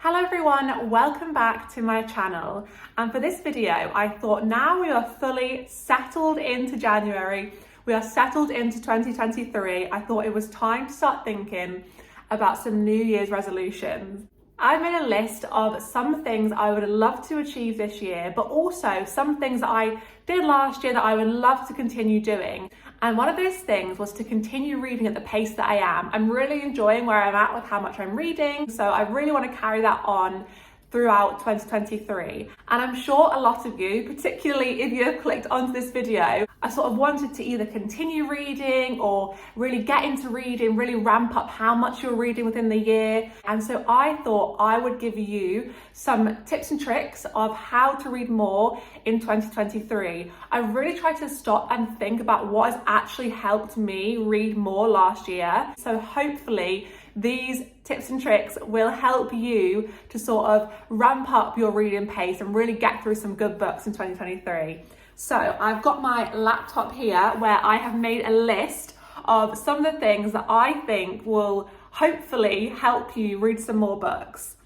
Hello everyone, welcome back to my channel. And for this video, I thought now we are fully settled into January, we are settled into 2023, I thought it was time to start thinking about some New Year's resolutions. I've made a list of some things I would love to achieve this year, but also some things that I did last year that I would love to continue doing. And one of those things was to continue reading at the pace that I am. I'm really enjoying where I'm at with how much I'm reading, so I really want to carry that on throughout 2023. And I'm sure a lot of you, particularly if you have clicked onto this video, I sort of wanted to either continue reading or really get into reading, really ramp up how much you're reading within the year. And so I thought I would give you some tips and tricks of how to read more in 2023. I really tried to stop and think about what has actually helped me read more last year. So hopefully these tips and tricks will help you to sort of ramp up your reading pace and really get through some good books in 2023. So I've got my laptop here where I have made a list of some of the things that I think will hopefully help you read some more books.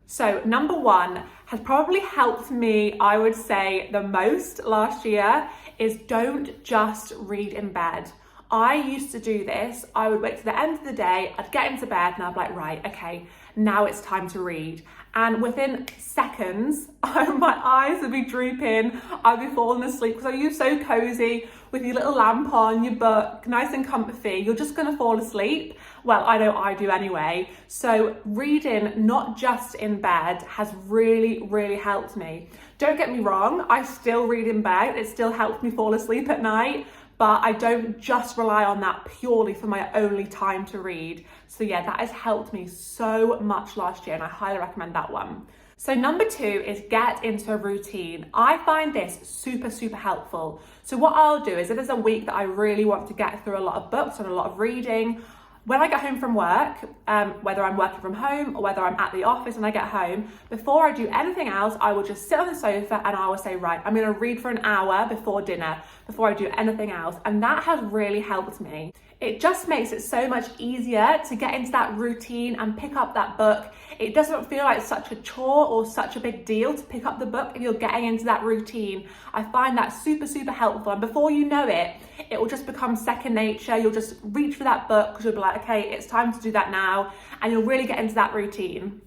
So number one has probably helped me, I would say, the most last year is don't just read in bed. I used to do this. I would wait to the end of the day, I'd get into bed and I'd be like, right, okay, now it's time to read. And within seconds, my eyes would be drooping, I'd be falling asleep because you're so cozy with your little lamp on, your book, nice and comfy, you're just gonna fall asleep. Well, I know I do anyway. So reading, not just in bed, has really, really helped me. Don't get me wrong, I still read in bed, it still helps me fall asleep at night, but I don't just rely on that purely for my only time to read. So yeah, that has helped me so much last year and I highly recommend that one. So number two is get into a routine. I find this super, super helpful. So what I'll do is if there's a week that I really want to get through a lot of books and a lot of reading, when I get home from work, whether I'm working from home or whether I'm at the office when I get home, before I do anything else, I will just sit on the sofa and I will say, right, I'm gonna read for an hour before dinner, before I do anything else. And that has really helped me. It just makes it so much easier to get into that routine and pick up that book. It doesn't feel like such a chore or such a big deal to pick up the book if you're getting into that routine. I find that super, super helpful. And before you know it, it will just become second nature. You'll just reach for that book because you'll be like, okay, it's time to do that now. And you'll really get into that routine.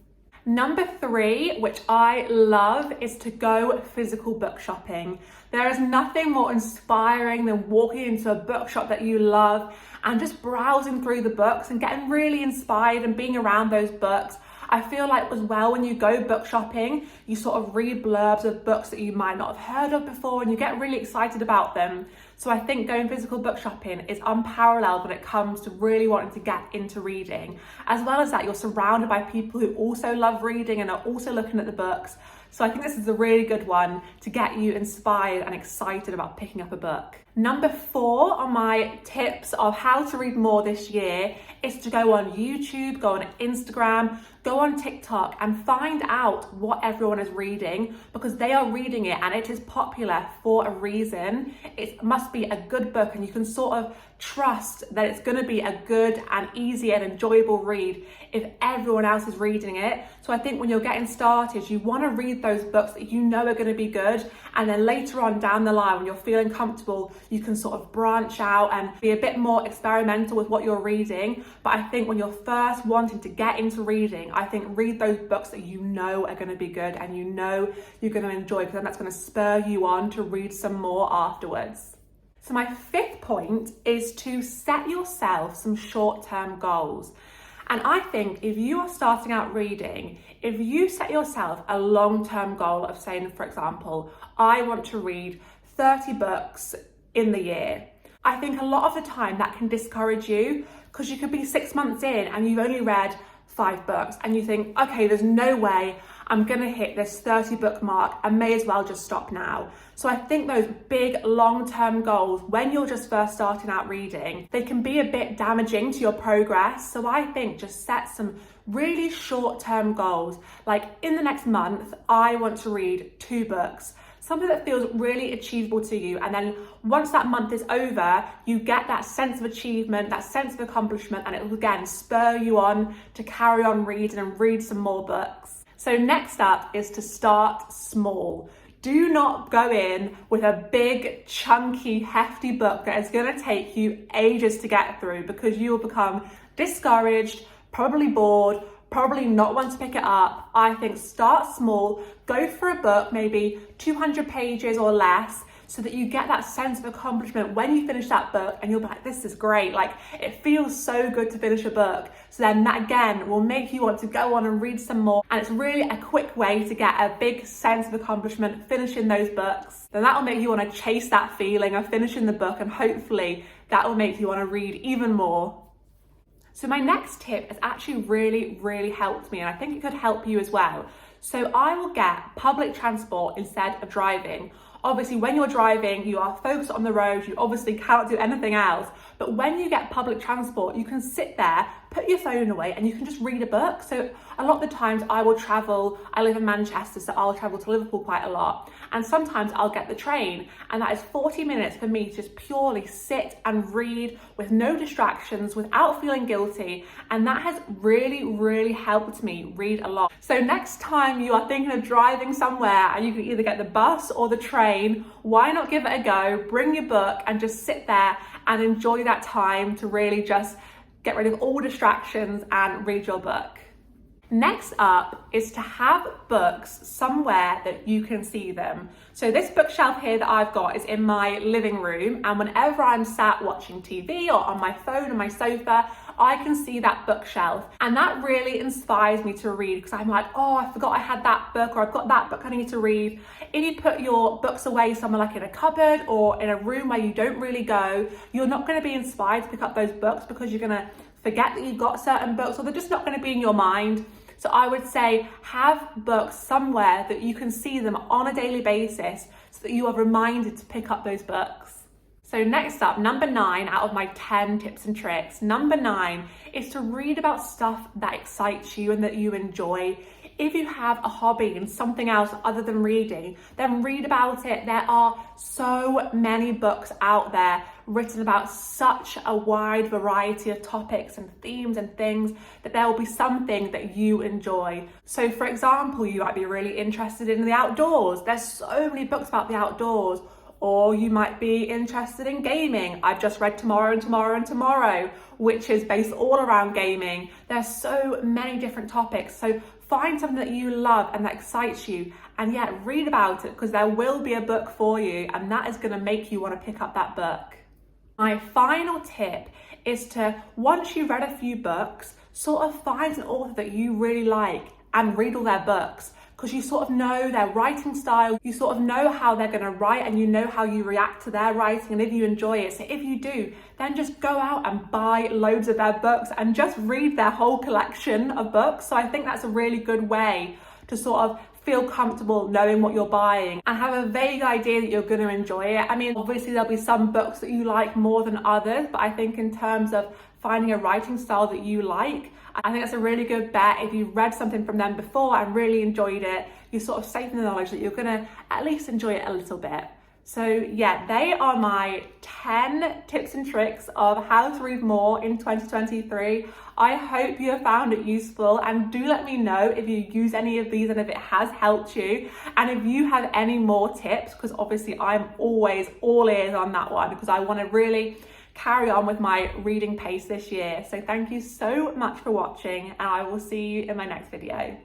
Number three, which I love, is to go physical book shopping. There is nothing more inspiring than walking into a bookshop that you love and just browsing through the books and getting really inspired and being around those books. I feel like as well, when you go book shopping, you sort of read blurbs of books that you might not have heard of before and you get really excited about them. So I think going physical book shopping is unparalleled when it comes to really wanting to get into reading. As well as that, you're surrounded by people who also love reading and are also looking at the books. So I think this is a really good one to get you inspired and excited about picking up a book. Number four on my tips of how to read more this year is to go on YouTube, go on Instagram, go on TikTok and find out what everyone is reading because they are reading it and it is popular for a reason. It must be a good book and you can sort of trust that it's going to be a good and easy and enjoyable read if everyone else is reading it. So I think when you're getting started, you want to read those books that you know are going to be good, and then later on down the line when you're feeling comfortable, you can sort of branch out and be a bit more experimental with what you're reading. But I think when you're first wanting to get into reading, I think read those books that you know are going to be good and you know you're going to enjoy, because then that's going to spur you on to read some more afterwards. So my fifth point is to set yourself some short-term goals. And I think if you are starting out reading, if you set yourself a long-term goal of saying, for example, I want to read 30 books in the year, I think a lot of the time that can discourage you because you could be 6 months in and you've only read 5 books and you think, okay, there's no way I'm gonna hit this 30 book mark, I may as well just stop now. So I think those big long-term goals, when you're just first starting out reading, they can be a bit damaging to your progress. So I think just set some really short-term goals. Like in the next month, I want to read 2 books. Something that feels really achievable to you. And then once that month is over, you get that sense of achievement, that sense of accomplishment, and it will again spur you on to carry on reading and read some more books. So next up is to start small. Do not go in with a big, chunky, hefty book that is going to take you ages to get through, because you will become discouraged, probably bored, probably not want to pick it up. I think start small, go for a book, maybe 200 pages or less, so that you get that sense of accomplishment when you finish that book and you'll be like, this is great. Like, it feels so good to finish a book. So then that again will make you want to go on and read some more. And it's really a quick way to get a big sense of accomplishment finishing those books. Then that will make you want to chase that feeling of finishing the book, and hopefully that will make you want to read even more. So my next tip has actually really helped me, and I think it could help you as well. So I will get public transport instead of driving. Obviously, when you're driving, you are focused on the road, you obviously cannot do anything else. But when you get public transport, you can sit there, put your phone away, and you can just read a book. So a lot of the times I will travel, I live in Manchester, so I'll travel to Liverpool quite a lot. And sometimes I'll get the train, and that is 40 minutes for me to just purely sit and read with no distractions, without feeling guilty. And that has really helped me read a lot. So next time you are thinking of driving somewhere and you can either get the bus or the train, why not give it a go? Bring your book and just sit there and enjoy that time to really just get rid of all distractions and read your book. Next up is to have books somewhere that you can see them. So this bookshelf here that I've got is in my living room, and whenever I'm sat watching TV or on my phone on my sofa, I can see that bookshelf, and that really inspires me to read, because I'm like, oh, I forgot I had that book, or I've got that book I need to read. If you put your books away somewhere like in a cupboard or in a room where you don't really go, you're not going to be inspired to pick up those books, because you're going to forget that you've got certain books, or they're just not going to be in your mind. So I would say have books somewhere that you can see them on a daily basis, so that you are reminded to pick up those books. So next up, number 9 out of my 10 tips and tricks. Number 9 is to read about stuff that excites you and that you enjoy. If you have a hobby and something else other than reading, then read about it. There are so many books out there written about such a wide variety of topics and themes and things, that there will be something that you enjoy. So for example, you might be really interested in the outdoors. There's so many books about the outdoors. Or you might be interested in gaming. I've just read Tomorrow and Tomorrow and Tomorrow, which is based all around gaming. There's so many different topics. So find something that you love and that excites you, and yet read about it, because there will be a book for you, and that is going to make you want to pick up that book. My final tip is to, once you've read a few books, sort of find an author that you really like and read all their books. Because you sort of know their writing style, you sort of know how they're going to write, and you know how you react to their writing, and if you enjoy it. So if you do, then just go out and buy loads of their books and just read their whole collection of books. So I think that's a really good way to sort of feel comfortable knowing what you're buying and have a vague idea that you're going to enjoy it. I mean, obviously there'll be some books that you like more than others, but I think in terms of finding a writing style that you like, I think that's a really good bet. If you've read something from them before and really enjoyed it, you're sort of safe in the knowledge that you're going to at least enjoy it a little bit. So yeah, they are my 10 tips and tricks of how to read more in 2023. I hope you have found it useful, and do let me know if you use any of these and if it has helped you. And if you have any more tips, because obviously I'm always all ears on that one, because I want to really carry on with my reading pace this year. So thank you so much for watching, and I will see you in my next video.